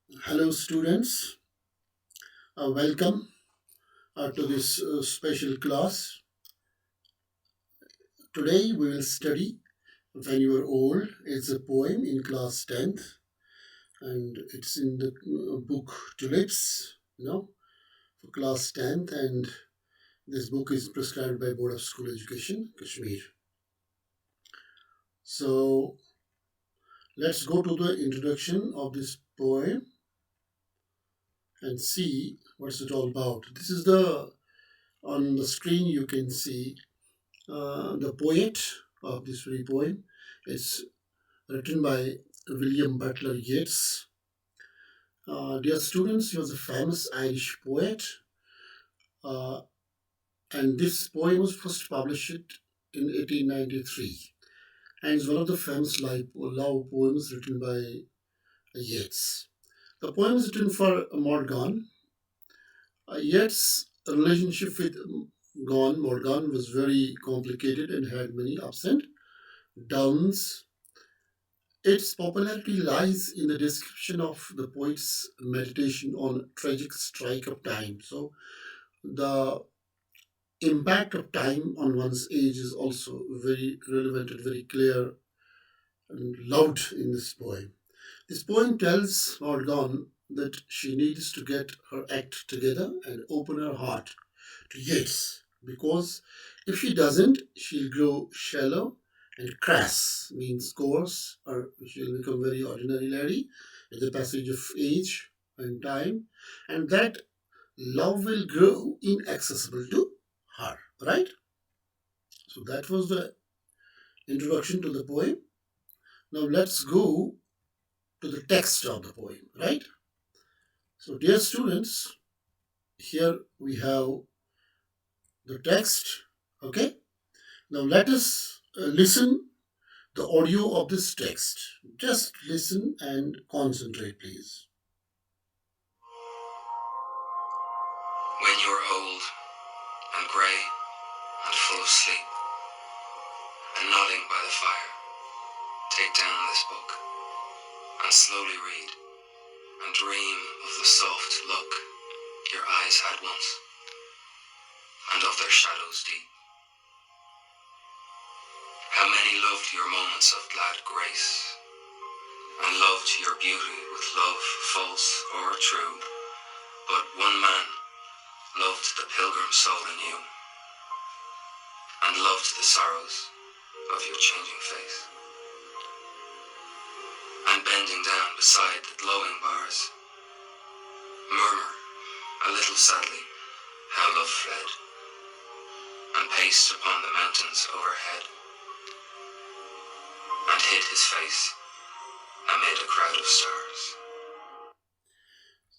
Hello, students. Welcome to this special class. Today we will study When You Were Old. It's a poem in class 10th and it's in the book Tulips, for class 10th. And this book is prescribed by Board of School Education, Kashmir. So let's go to the introduction of this poem and see what's it all about. This is on the screen you can see the poet of this very poem. It's written by William Butler Yeats. Dear students, he was a famous Irish poet, uh, and this poem was first published in 1893, and is one of the famous love poems written by Yeats. The poem is written for Morgan. Yeats' relationship with Morgan was very complicated and had many ups and downs. Its popularity lies in the description of the poet's meditation on tragic strike of time. So the impact of time on one's age is also very relevant and very clear and loud in this poem. This poem tells Morgan that she needs to get her act together and open her heart to Yeats, because if she doesn't, she'll grow shallow and crass, means coarse, or she'll become very ordinary lady with the passage of age and time, and that love will grow inaccessible to her, right? So that was the introduction to the poem. Now let's go to the text of the poem, right? So, dear students, here we have the text, okay? Now let us listen the audio of this text. Just listen and concentrate, please. When you're old and grey and full of sleep and nodding by the fire, take down this book and slowly read and dream of the soft look your eyes had once and of their shadows deep. How many loved your moments of glad grace and loved your beauty with love false or true, but one man loved the pilgrim soul in you and loved the sorrows of your changing face. And bending down beside the glowing bars, murmur a little sadly how love fled and paced upon the mountains overhead and hid his face amid a crowd of stars.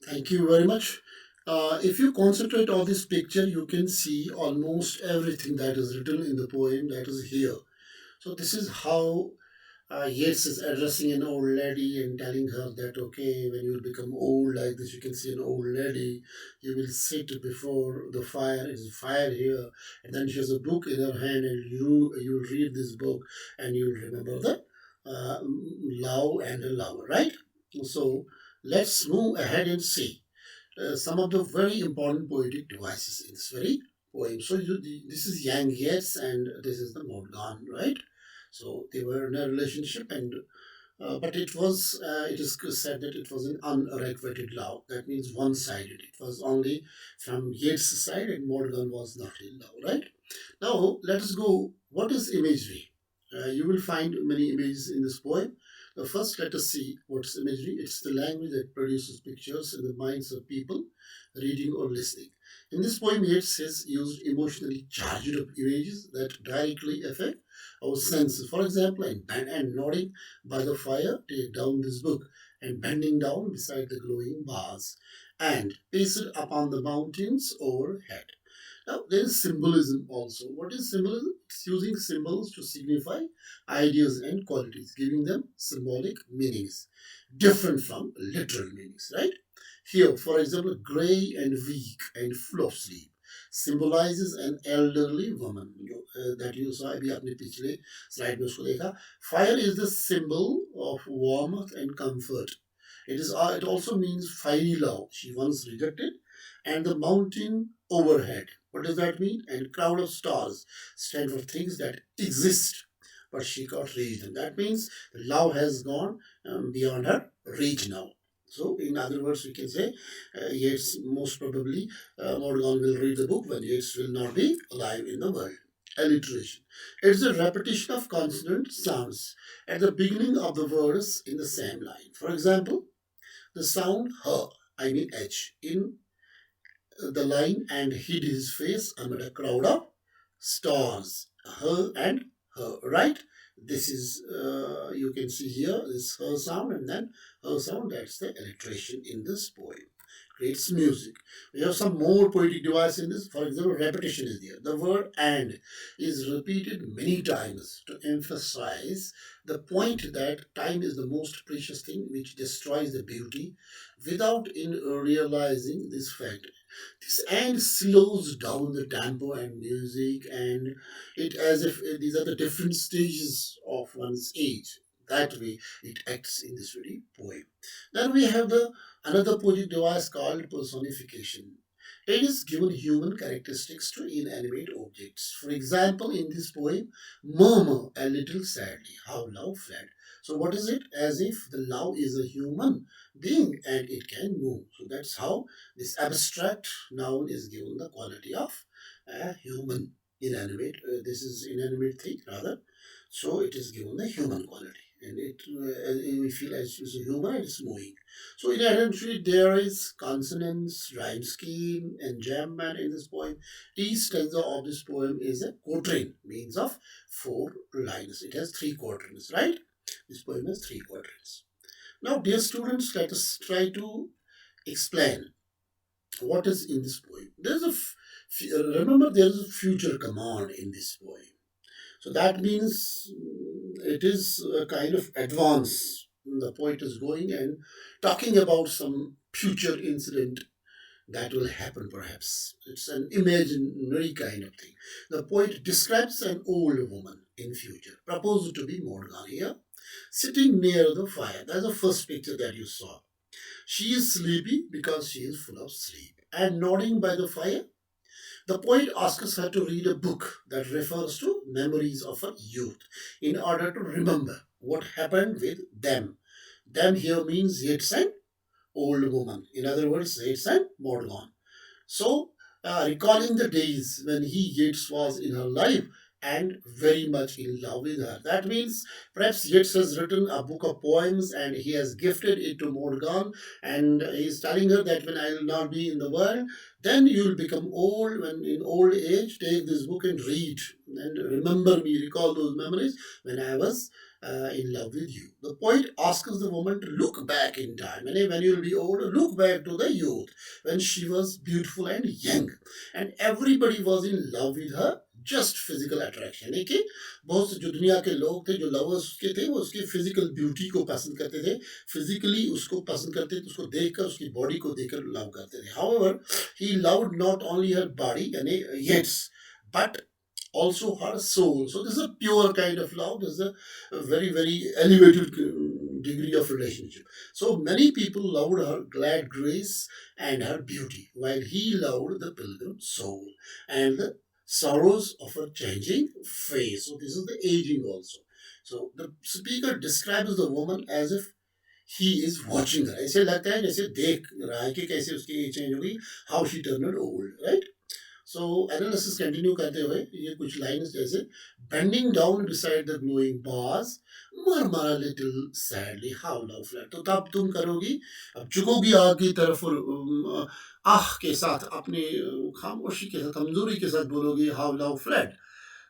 Thank you very much. If you concentrate on this picture, you can see almost everything that is written in the poem that is here. So, this is how Yeats is addressing an old lady and telling her that, okay, when you will become old like this, you can see an old lady, you will sit before the fire, is fire here, and then she has a book in her hand, and you will read this book, and you will remember the love and the lover, right? So let's move ahead and see some of the very important poetic devices in this very poem. So this is young Yeats, and this is the Morgan, right? So they were in a relationship, and but it is said that it was an unrequited love. That means one-sided. It was only from Yeats' side, and Morgan was not in love, right? Now let us go. What is imagery? You will find many images in this poem. Now, first, let us see what's imagery. It's the language that produces pictures in the minds of people reading or listening. In this poem, Yeats has used emotionally charged images that directly affect our senses. For example, and nodding by the fire, take down this book, and bending down beside the glowing bars, and pace it upon the mountains overhead. Now, there is symbolism also. What is symbolism? It's using symbols to signify ideas and qualities, giving them symbolic meanings, different from literal meanings, right? Here, for example, gray and weak and full of sleep symbolizes an elderly woman that you saw अभी आपने पिछले slide में उसको देखा. Fire is the symbol of warmth and comfort. It also means fiery love. She once rejected, and the mountain overhead. What does that mean? And crowd of stars stand for things that exist, but she can't reach them. That means the love has gone beyond her reach now. So, in other words, we can say Yeats most probably Morgan will read the book when Yeats will not be alive in the world. Alliteration. It's a repetition of consonant sounds at the beginning of the words in the same line. For example, the sound her, I mean H, in the line and hid his face amid a crowd of stars. Her and her, right? This is, you can see here, this her sound and then her sound, that's the alliteration in this poem. Creates music. We have some more poetic device in this. For example, repetition is there. The word and is repeated many times to emphasize the point that time is the most precious thing which destroys the beauty without in realizing this fact. This and slows down the tempo and music, and it as if these are the different stages of one's age. That way it acts in this very poem. Then we have the another poetic device called personification. It is given human characteristics to inanimate objects. For example, in this poem, murmur a little sadly, how love fled. So what is it? As if the love is a human being and it can move. So that's how this abstract noun is given the quality of a human inanimate. This is inanimate thing rather. So it is given the human quality, and we feel as it's a human and it's moving. So in identity there is consonants, rhyme scheme, enjambment in this poem. Each stanza of this poem is a quatrain, means of 4 lines. It has 3 quatrains, right? This poem has 3 quatrains. Now, dear students, let us try to explain what is in this poem. Remember there is a future command in this poem. So that means it is a kind of advance. The poet is going and talking about some future incident that will happen perhaps. It's an imaginary kind of thing. The poet describes an old woman in future, proposed to be Morgan here, sitting near the fire. That's the first picture that you saw. She is sleepy because she is full of sleep and nodding by the fire. The poet asks her to read a book that refers to memories of her youth in order to remember what happened with them. Them here means Yeats and old woman. In other words, Yeats and Morgan. So, recalling the days when he, Yeats, was in her life and very much in love with her. That means perhaps Yeats has written a book of poems and he has gifted it to Morgan, and he is telling her that when I will not be in the world, then you will become old. When in old age, take this book and read and remember me, recall those memories when I was in love with you. The poet asks the woman to look back in time. And when you will be old, look back to the youth when she was beautiful and young, and everybody was in love with her. Just physical attraction है कि बहुत से जो दुनिया के लोग थे जो लवर्स के थे वो उसकी फिजिकल ब्यूटी को पसंद करते थे, फिजिकली उसको पसंद करते थे, उसको देखकर उसकी बॉडी को देखकर लव करते थे. However, he loved not only her body यानी yes, but also her soul. So this is a pure kind of love. This is a very very elevated degree of relationship. So many people loved her glad grace and her beauty, while he loved the pilgrim soul and the sorrows of her changing face. So this is the aging also. So the speaker describes the woman as if he is watching her. ऐसे लगता है जैसे देख रहा है कि कैसे उसकी एज चेंज होगी, how she turned old, right? So analysis continue करते हुए ये कुछ lines जैसे bending down beside the glowing bars, murmur a little sadly how love fled. तो तब तुम करोगी, अब झुकोगी आग की तरफ और आह के साथ अपने खामोशी के साथ कमजोरी के साथ बोलोगी how love fled.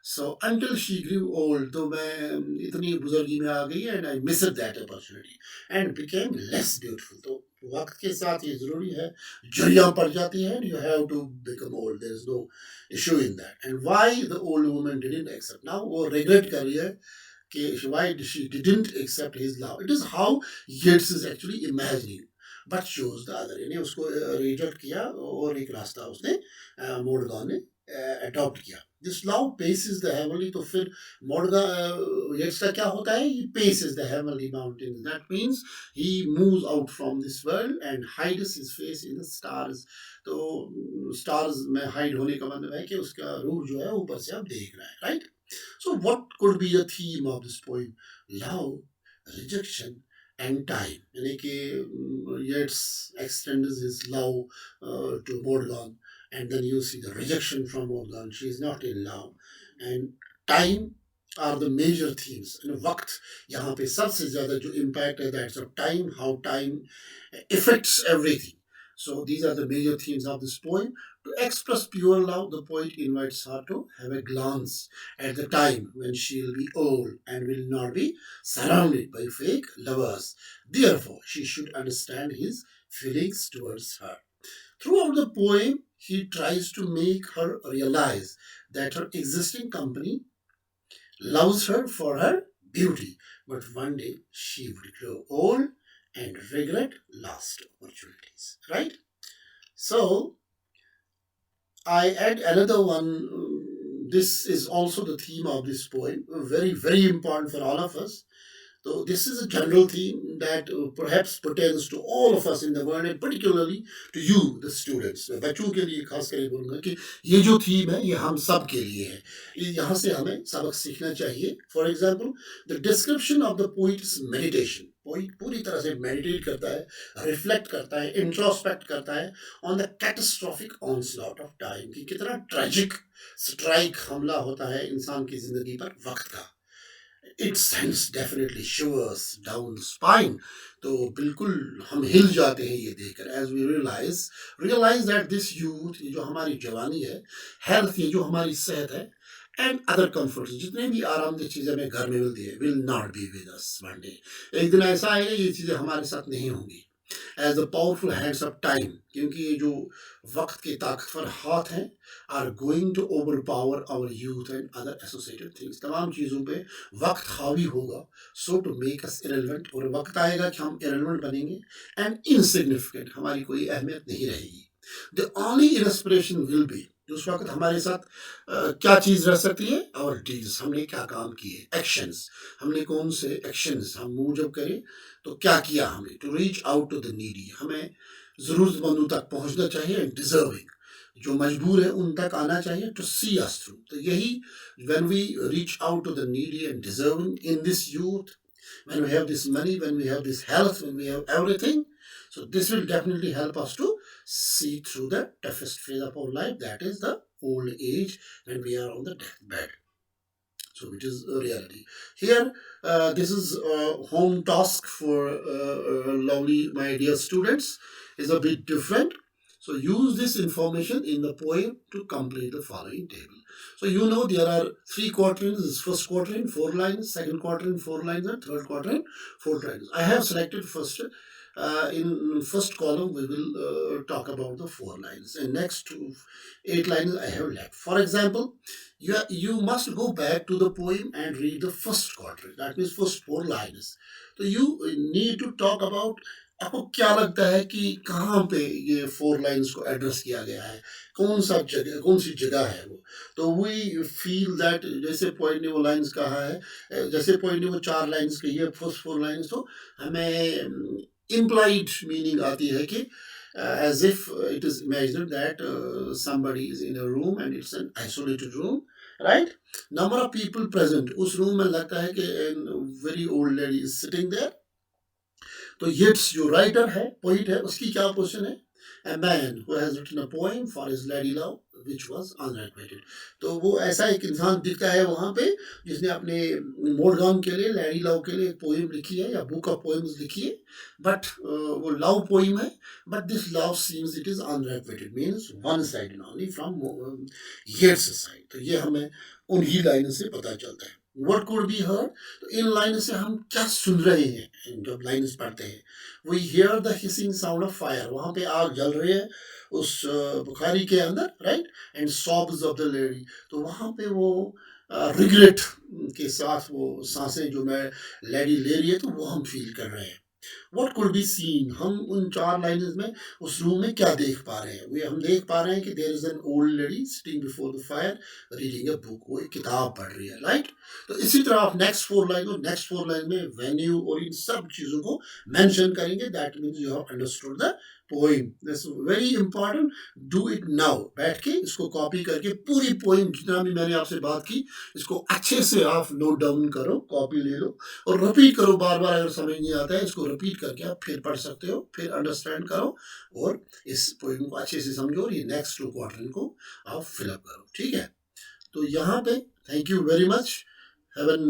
So until she grew old, तो मैं इतनी बुजुर्गी में आ गई and I missed that opportunity and became less beautiful. तो वक्त के साथ ये जरूरी है, झुर्रियाँ पड़ जाती हैं, you have to become old. There is no issue in that. And why the old woman didn't accept? Now वो regret कर रही है कि why she didn't accept his love. It is how Yeats is actually imagining. But choose the other, यानी उसको reject किया और एक रास्ता उसने मोड़गांव ने अडॉप्ट किया. This love paces the heavenly, तो फिर मोड़गा येट्स का क्या होता है, he paces the heavenly mountains, that means he moves out from this world and hides his face in the stars. तो स्टार्स में हाइड होने का मतलब है कि उसका रूप जो है ऊपर से आप देख रहा है, right. So, what could be the theme of this poem? Love, rejection, and time. यानी कि Yeats extends his love to Morgan, and then you see the rejection from Morgan. She is not in love, and time are the major themes. And वक्त यहाँ पे सबसे ज़्यादा जो impact है, that's of time, how time affects everything. So these are the major themes of this poem. To express pure love, the poet invites her to have a glance at the time when she will be old and will not be surrounded by fake lovers. Therefore, she should understand his feelings towards her. Throughout the poem, he tries to make her realize that her existing company loves her for her beauty, but one day she would grow old and regret lost opportunities. Right? So, I add another one. This is also the theme of this poem, very, very important for all of us. So this is a general theme that perhaps pertains to all of us in the world and particularly to you, the students. मैं बच्चों के लिए खास करके बोलूँगा कि ये जो थीम है ये हम सब के लिए है. यहाँ से हमें सबक सीखना चाहिए. For example, the description of the poet's meditation. Poet पूरी तरह से मेडिटेट करता है, रिफ्लेक्ट करता है, इंट्रोस्पेक्ट करता है on the catastrophic onslaught of time, कि कितना ट्रेजिक स्ट्राइक हमला होता है इंसान की जिंदगी पर वक्त का. It sends definitely shivers down spine. तो बिल्कुल हम हिल जाते हैं ये देखकर, as we realise that this youth, ये जो हमारी जवानी है, हेल्थ, ये जो हमारी सेहत है, एंड अदर कंफर्ट्स, जितने भी आरामदेह चीज़ें हमें घर में मिलती है, will not be with us one day. एक दिन ऐसा आएगा ये चीज़ें हमारे साथ नहीं होंगी. As the powerful hands of time, क्योंकि ये जो वक्त के ताकतवर हाथ हैं, are going to overpower our youth and other associated things, तमाम चीज़ों पे वक्त हावी होगा. So to make us irrelevant, और वक्त आएगा कि हम इरेलेवेंट बनेंगे एंड इनसिग्निफिकेंट, हमारी कोई अहमियत नहीं रहेगी. The only inspiration will be, उस वक्त हमारे साथ क्या चीज़ रह सकती है, और डीड्स, हमने क्या काम किए, एक्शंस, हमने कौन से एक्शंस हम मूव जब करें तो क्या किया हमने. To reach out to the needy, हमें ज़रूरतमंदों तक पहुंचना चाहिए. एंड डिजर्विंग, जो मजबूर है उन तक आना चाहिए. टू सी अस थ्रू, तो यही when we reach out to the needy and deserving in this youth, when we have this money, when we have this health, when we have everything, so this will definitely help us to see through the toughest phase of our life, that is the old age, when we are on the deathbed. So it is a reality. Here, this is a home task for lovely, my dear students, is a bit different. So use this information in the poem to complete the following table. So you know there are three quatrains. First quatrain, 4 lines. Second quatrain, 4 lines. And third quatrain, 4 lines. I have selected first. In first column, we will talk about the 4 lines. And next 8 lines I have left. For example, you must go back to the poem and read the first quatrain. That means first 4 lines. So you need to talk about आपको क्या लगता है कि कहाँ पे ये 4 lines को address किया गया है, कौन सा जगह, कौन सी जगह है वो. तो वी फील दैट, जैसे पॉइंट ने वो लाइन्स कहा है, जैसे पॉइंट ने वो 4 लाइन्स कही है, फर्स्ट 4 लाइन्स, तो हमें implied meaning आती है कि as if it is imagined that somebody is in a room and it's an isolated room, right? Number of people present, उस रूम में लगता है कि a very old lady is sitting there. तो येट्स जो राइटर है, पोइट है, उसकी क्या पोजीशन है, a man who has written a poem for his lady love which was unrequited. तो वो ऐसा एक इंसान दिखता है वहाँ पे जिसने अपने मोडगाम के लिए, लैडी लव के लिए एक पोएम लिखी है या बुक ऑफ पोएम्स लिखी है, बट वो लव पोएम है, but this love seems it is unrequited, means one side only from Yeats side. तो ये हमें उन्हीं लाइन से पता चलता है. What could be heard? तो इन लाइन से हम क्या सुन रहे हैं जब लाइन्स पढ़ते हैं. We hear the hissing sound of fire, वहाँ पे आग जल रही है उस बुखारी के अंदर, right, and sobs of the lady. तो वहाँ पे वो रिग्रेट के साथ वो सांसें जो मैं लेडी ले रही है, तो वो हम फील कर रहे हैं. What could be seen? हम उन 4 लाइन्स में उस रूम में क्या देख पा रहे हैं? वे हम देख पा रहे हैं कि there is an old lady sitting before the fire reading a book. वो एक किताब पढ़ रही है, राइट? तो इसी तरह आप नेक्स्ट 4 लाइन में वेन्यू और इन सब चीज़ों को मेंशन करेंगे. That means you have understood the poem. That's very important. Do it now. बैठ के इसको कॉपी करके पूरी पोइम जितना भी मैंने आपसे बात की इसको अच्छे से आप नोट डाउन करो, कॉपी ले लो और रिपीट करो बार बार. अगर समझ नहीं आता है इसको रिपीट करके आप फिर पढ़ सकते हो, फिर अंडरस्टैंड करो और इस पोइम को अच्छे से समझो और ये नेक्स्ट 2 क्वार्टर को आप फिलअप करो. ठीक है, तो यहाँ पे thank you very much. Have an